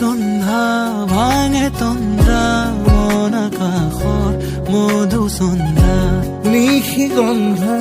গন্ধা ভাঙে তন্দ্ৰা মন আকাশৰ মধুচন্দ্ৰা নিশি গন্ধা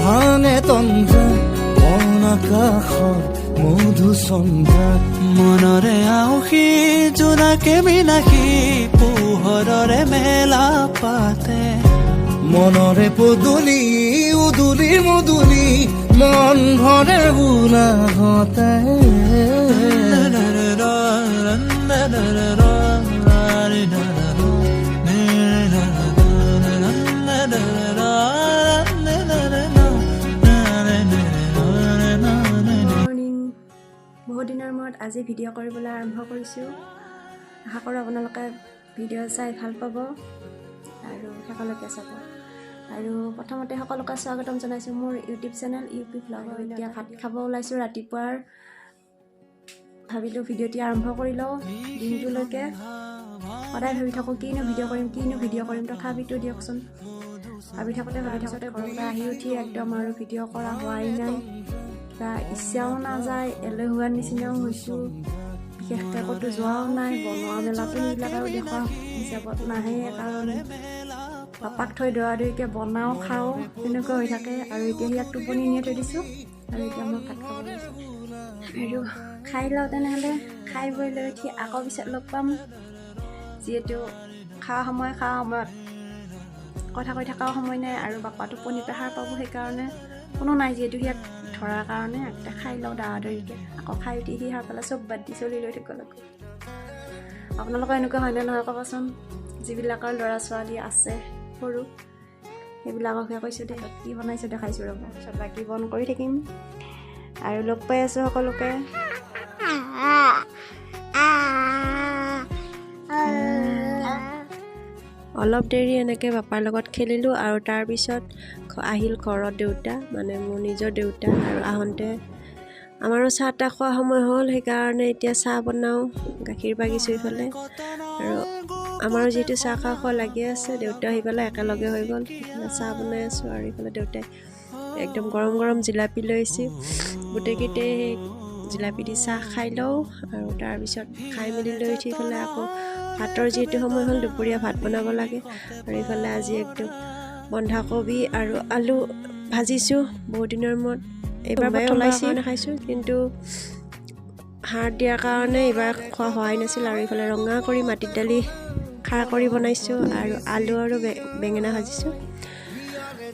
ভাঙে তন্দ্ৰা মন আকাশৰ মধুচন্দ্ৰা মনৰে আউসী জোনাকে বিলাসী পোহৰৰে মেলা পাতে মনৰে পদূলি উদুলি মুদুলি মন ভৰে বোলাহতে বহুত দিনৰ মূৰত আজি ভিডিঅ' কৰিবলৈ আৰম্ভ কৰিছোঁ। আশা কৰোঁ আপোনালোকে ভিডিঅ' চাই ভাল পাব আৰু সকলোকে চাব। আৰু প্ৰথমতে সকলোকে স্বাগতম জনাইছোঁ মোৰ ইউটিউব চেনেল ইউপি ব্লগৰ। এতিয়া ভাত খাব ওলাইছোঁ ৰাতিপুৱাৰ। ভাবিলোঁ ভিডিঅ'টি আৰম্ভ কৰি লওঁ দিনটোলৈকে। সদায় ভাবি থাকোঁ কিনো ভিডিঅ' কৰিম তথাপিতো দিয়কচোন ভাবি থাকোঁতে ঘৰলৈ আহি উঠি একদম আৰু ভিডিঅ' কৰা হোৱাই নাই বা ইচ্ছাও নাযায়, এলেহুৱাৰ নিচিনাও হৈছোঁ। বিশেষকৈ ক'তো যোৱাও নাই, বনোৱা মেলাটো সেইবিলাক আৰু দেখুওৱা হিচাপত নাহে কাৰণে পাপাক থৈ দৌৰাদৌৰিকৈ বনাওঁ খাওঁ তেনেকুৱা হৈ থাকে। আৰু এতিয়া ইয়াক টোপনি নিয়ে থৈ দিছোঁ আৰু এতিয়া মই ভাত খাব লৈছোঁ আৰু খাই লওঁ। তেনেহ'লে খাই বৈ লৈ উঠি আকৌ পিছত লগ পাম। যিহেতু খোৱা সময়ত কথা কৈ থকাও সময় নাই আৰু বাপা টোপনি সাৰ পাব, সেইকাৰণে কোনো নাই যিহেতু সিয়াক ধৰাৰ কাৰণে একটা খাই লওঁ দৌৰাদৌৰিকৈ। আকৌ খাই উঠি সি সাৰ পালে চব বাদ দি চলি লৈ থাকিব লাগিব। আপোনালোকৰ এনেকুৱা হয়নে নহয় ক'বচোন। যিবিলাকৰ ল'ৰা ছোৱালী আছে সৰু সেইবিলাককহে কৈছোঁ দে। কি বনাইছোঁ দেখাইছোঁ ৰ'ব, পিছত বাকী বন কৰি থাকিম আৰু লগ পাই আছোঁ সকলোকে। অলপ দেৰি এনেকৈ বাপাৰ লগত খেলিলোঁ আৰু তাৰপিছত আহিল ঘৰত দেউতা, মানে মোৰ নিজৰ দেউতা। আৰু আহোঁতে আমাৰো চাহ তাহ খোৱা সময় হ'ল, সেইকাৰণে এতিয়া চাহ বনাওঁ, গাখীৰ বাগিছোঁ ইফালে। আৰু আমাৰো যিহেতু চাহ খোৱা লাগি আছে, দেউতা আহি পেলাই একেলগে হৈ গ'ল। ইফালে চাহ বনাই আছোঁ আৰু ইফালে দেউতাই একদম গৰম গৰম জিলাপি লৈছে। গোটেইকেইটাই জিলাপি দি চাহ খাই লওঁ আৰু তাৰপিছত খাই মেলি লৈ উঠি ইফালে আকৌ ভাতৰ যিহেতু সময় হ'ল দুপৰীয়া ভাত বনাব লাগে। আৰু ইফালে আজি একদম বন্ধাকবি আৰু আলু ভাজিছোঁ বহুত দিনৰ মূৰত। এইবাৰ ওলাইছে খাইছোঁ, কিন্তু সাৰ দিয়াৰ কাৰণে এইবাৰ খোৱা হোৱাই নাছিল। আৰু ইফালে ৰঙা কৰি মাটিৰ দালি খাৰ কৰি বনাইছোঁ আৰু আলু আৰু বেঙেনা ভাজিছোঁ।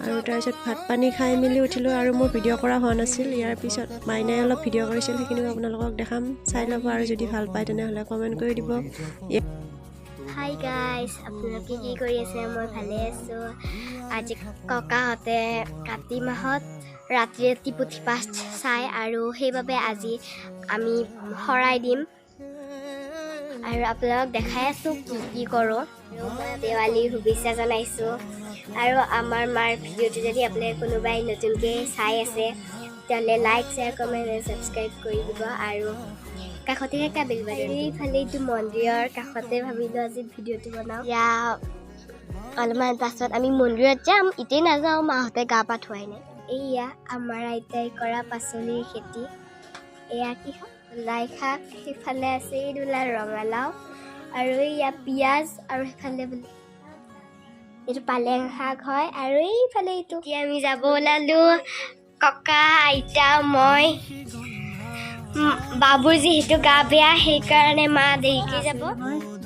আৰু তাৰপিছত ভাত পানী খাই মেলি উঠিলোঁ আৰু মোৰ ভিডিঅ' কৰা হোৱা নাছিল। ইয়াৰ পিছত মাইনাই অলপ ভিডিঅ' কৰিছিল, সেইখিনিও আপোনালোকক দেখাম, চাই ল'ব। আৰু যদি ভাল পায় তেনেহ'লে কমেণ্ট কৰি দিব। হাই গাইজ, আপোনালোকে কি কৰি আছে? মই ভালে আছোঁ। আজি ককাহঁতে কাতি মাহত ৰাতি ৰাতি পুথিপাঠ চাই আৰু সেইবাবে আজি আমি শৰাই দিম আৰু আপোনালোকক দেখাই আছোঁ কি কৰোঁ। আৰু মই দেৱালীৰ শুভেচ্ছা জনাইছোঁ। আৰু আমাৰ মাৰ ভিডিঅ'টো যদি আপোনালোকে কোনোবাই নতুনকৈ চাই আছে তেতিয়াহ'লে লাইক শ্বেয়াৰ কমেণ্ট আৰু ছাবস্ক্ৰাইব কৰি দিব। আৰু কাষতে থকা বেল বাটন, এইফালে এইটো মন্দিৰৰ কাষতে ভাবিলোঁ আজি ভিডিঅ'টো বনাওঁ। এতিয়া অলপমান পাছত আমি মন্দিৰত যাম, ইতেই নাযাওঁ, মাহঁতে গা পা ধুৱাই নাই। এয়া আমাৰ আইতাই কৰা পাচলিৰ খেতি। এয়া কি শাক? লাই শাক। সেইফালে আছে এইদোলা ৰঙালাও আৰু এয়া পিঁয়াজ আৰু সেইফালে বোলে এইটো পালেং শাক হয়। আৰু এইফালে এইটো এতিয়া আমি যাব ওলালোঁ, ককা আইতা মই। বাবুৰ যিহেতু গা বেয়া সেইকাৰণে মা দেৰিকৈ যাব।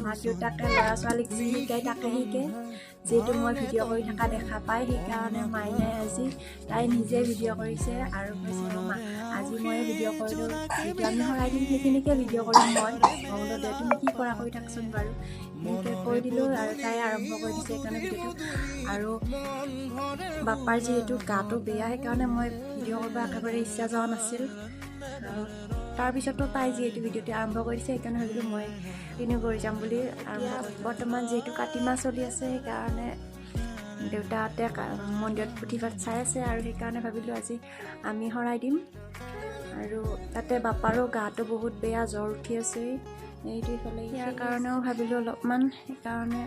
মাক দেউতাকে ল'ৰা ছোৱালীক যি শিকায় তাকে শিকে। যিহেতু মই ভিডিঅ' কৰি থকা দেখা পায়, সেইকাৰণে মাইনাই আজি তাই নিজে ভিডিঅ' কৰিছে আৰু কৈছে মা আজি মই ভিডিঅ' কৰিলোঁ, যিটো আমি শৰাই দিম সেইখিনিকে ভিডিঅ' কৰিম। মই বোলো দে তুমি কি কৰা কৰি থাকচোন বাৰু, এনেকৈ কৈ দিলোঁ আৰু তাই আৰম্ভ কৰি দিছে সেইকাৰণে ভিডিঅ'টো। আৰু বাপ্পাৰ যিহেতু গাটো বেয়া সেইকাৰণে মই ভিডিঅ' কৰিব একেবাৰে ইচ্ছা যোৱা নাছিল। আৰু তাৰপিছতো তাই যিহেতু ভিডিঅ'টো আৰম্ভ কৰিছে সেইকাৰণে ভাবিলোঁ মই কিনো কৰি যাম বুলি। আৰু বৰ্তমান যিহেতু কাতি মাহ চলি আছে সেইকাৰণে দেউতাহঁতে মন্দিৰত পুথিপাঠ চাই আছে আৰু সেইকাৰণে ভাবিলোঁ আজি আমি শৰাই দিম। আৰু তাতে বাপাৰো গাটো বহুত বেয়া, জ্বৰ উঠি আছে এইটো ইফালে, ইয়াৰ কাৰণেও ভাবিলোঁ অলপমান, সেইকাৰণে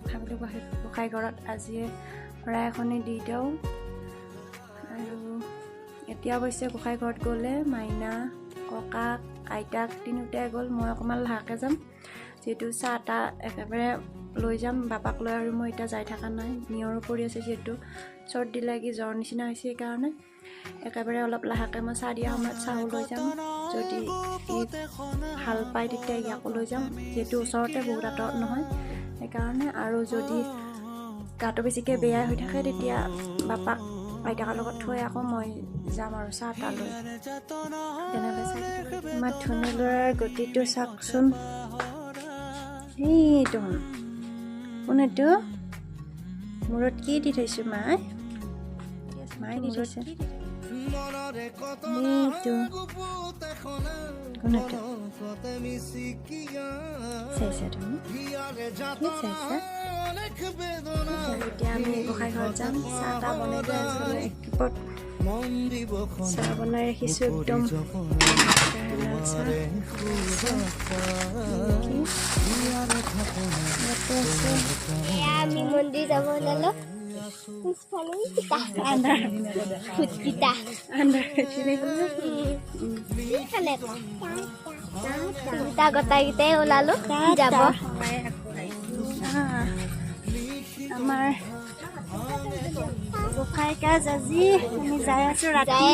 ভাবিলোঁ গোসাঁই ঘৰত আজিয়ে শৰাই এখনি দি দিওঁ। আৰু এতিয়া অৱশ্যে গোসাঁই ঘৰত গ'লে মাইনা ককাক আইতাক তিনিওটাই গ'ল। মই অকণমান লাহেকৈ যাম, যিহেতু চাহ তাহ একেবাৰে লৈ যাম বাপাক লৈ, আৰু মই এতিয়া যাই থকা নাই। নিয়ৰো পৰি আছে, যিহেতু চৰ্দি লাগি জ্বৰ নিচিনা হৈছে, সেইকাৰণে একেবাৰে অলপ লাহেকৈ মই চাহ দিয়া সময়ত চাহো লৈ যাম। যদি ই ভাল পায় তেতিয়া ইয়াকো লৈ যাম, যিহেতু ওচৰতে বহুত আঁতৰত নহয় সেইকাৰণে। আৰু যদি গাটো বেছিকৈ বেয়া হৈ থাকে তেতিয়া বাপাক আইতাকৰ লগত থৈ আকৌ মই যাম আৰু চাহ তাহ লৈ। তেনেকৈ চাই আমাৰ ধনী ল'ৰাৰ গতিটো চাওকচোন। সেইটো কোনেতো মূৰত কি দি থৈছো মায়ে দি থৈছে। সেইটো কোনেতো চাইছা তুমি, কি চাইছা? এতিয়া আমি গোসাঁই ঘৰত যাম। চাহ তাহ বনাই লৈ আছোঁ, একেপত চাহ বনাই ৰাখিছোঁ একদম। আমি মন্দিৰ যাব ওলালো। গোটাইকেইটাই ওলালো যাব। আমাৰ গোসাঁই কাজ আজি আমি যাই আছো ৰাতি।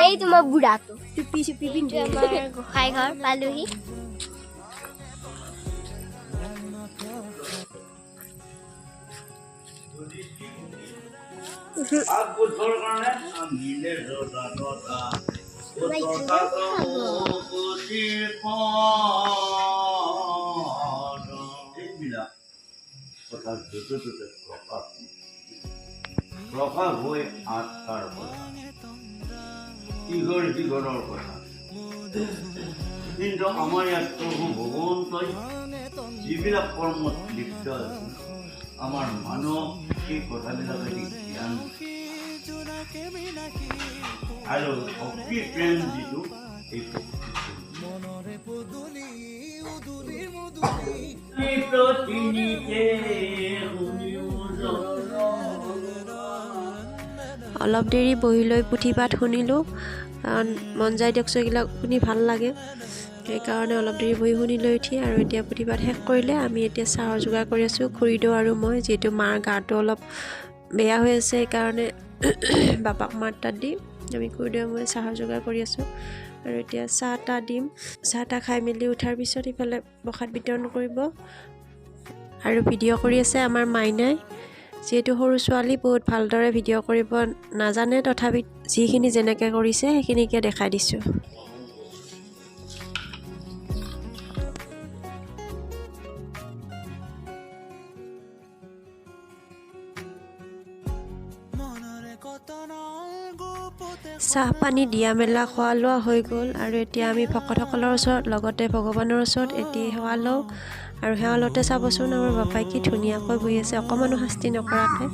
এইটো মই বুঢ়াটো টুপি চুপি পিন্ধি আমাৰ গোসাঁই ঘৰ পালোহি। প্ৰকাশ হৈ আত্মাৰ কথা, ইঘৰৰ কথা। কিন্তু আমাৰ ইয়াত প্ৰভু ভগৱন্তই যিবিলাক কৰ্মত লিপ্ত আছে, আমাৰ মানুহ সেই কথাবিলাকে জ্ঞান আৰু ভক্তি প্ৰেম যিটো এই অলপ দেৰি বহি লৈ পুথিপাঠ শুনিলোঁ, কাৰণ মন যায় দিয়কচোন এইবিলাক শুনি ভাল লাগে। সেইকাৰণে অলপ দেৰি বহি শুনি লৈ উঠি আৰু এতিয়া পুথিপাঠ শেষ কৰিলে আমি এতিয়া চাহৰ যোগাৰ কৰি আছোঁ, খুৰীদেউ আৰু মই। যিহেতু মাৰ গাটো অলপ বেয়া হৈ আছে সেইকাৰণে বাপাক মাৰ তাত দি আমি খুৰীদেউ মই চাহৰ যোগাৰ কৰি আছোঁ। আৰু এতিয়া চাহ তাহ দিম। চাহ তাহ খাই মেলি উঠাৰ পিছত ইফালে প্ৰসাদ বিতৰণ কৰিব। আৰু ভিডিঅ' কৰি আছে আমাৰ মাইনাই। যিহেতু সৰু ছোৱালী বহুত ভালদৰে ভিডিঅ' কৰিব নাজানে, তথাপি যিখিনি যেনেকৈ কৰিছে সেইখিনিকে দেখাই দিছোঁ। চাহ পানী দিয়া মেলা খোৱা লোৱা হৈ গ'ল। আৰু এতিয়া আমি ভকতসকলৰ ওচৰত লগতে ভগৱানৰ ওচৰত এটি সেৱা লওঁ। আৰু সেৱা লওঁতে চাবচোন আমাৰ বাপাই কি ধুনীয়াকৈ বহি আছে, অকণমানো শাস্তি নকৰাকৈ।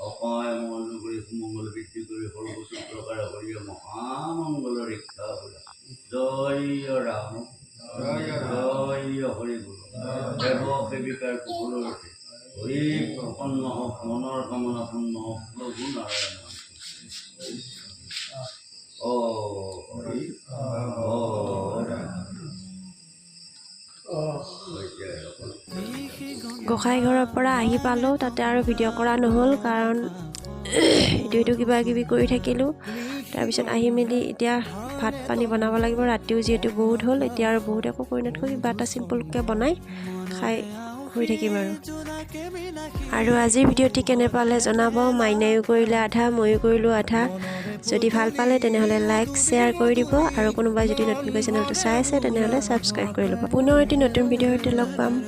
অপায় মঙ্গল কৰি সুমঙ্গল বৃদ্ধি কৰি সৰ্বসূত্ৰকাৰ কৰি মহামঙ্গল ৰক্ষা কৰা। জয় ৰাম, জয় হৰি গুৰু। দেৱ সেৱিকাৰ কুকুৰতে হৰি প্ৰসন্ন হওক, মনৰ কামনা পূৰ্ণ হওক, প্ৰভু নাৰায়ণ। হৰি গোসাঁই ঘৰৰ পৰা আহি পালোঁ, তাতে আৰু ভিডিঅ' কৰা নহ'ল, কাৰণ ইটো কিবা কিবি কৰি থাকিলোঁ। তাৰপিছত আহি মেলি এতিয়া ভাত পানী বনাব লাগিব, ৰাতিও যিহেতু বহুত হ'ল। এতিয়া আৰু বহুত একো কৰি নাথাকোঁ, কিবা এটা চিম্পুলকৈ বনাই খাই শুই থাকিম আৰু। আৰু আজিৰ ভিডিঅ'টি কেনে পালে জনাব। মাইনায়ো কৰিলে আধা, ময়ো কৰিলোঁ আধা। যদি ভাল পালে তেনেহ'লে লাইক শ্বেয়াৰ কৰি দিব, আৰু কোনোবাই যদি নতুনকৈ চেনেলটো চাই আছে তেনেহ'লে ছাবস্ক্ৰাইব কৰি ল'ব। পুনৰ এটি নতুন ভিডিঅ'ৰ সৈতে লগ পাম।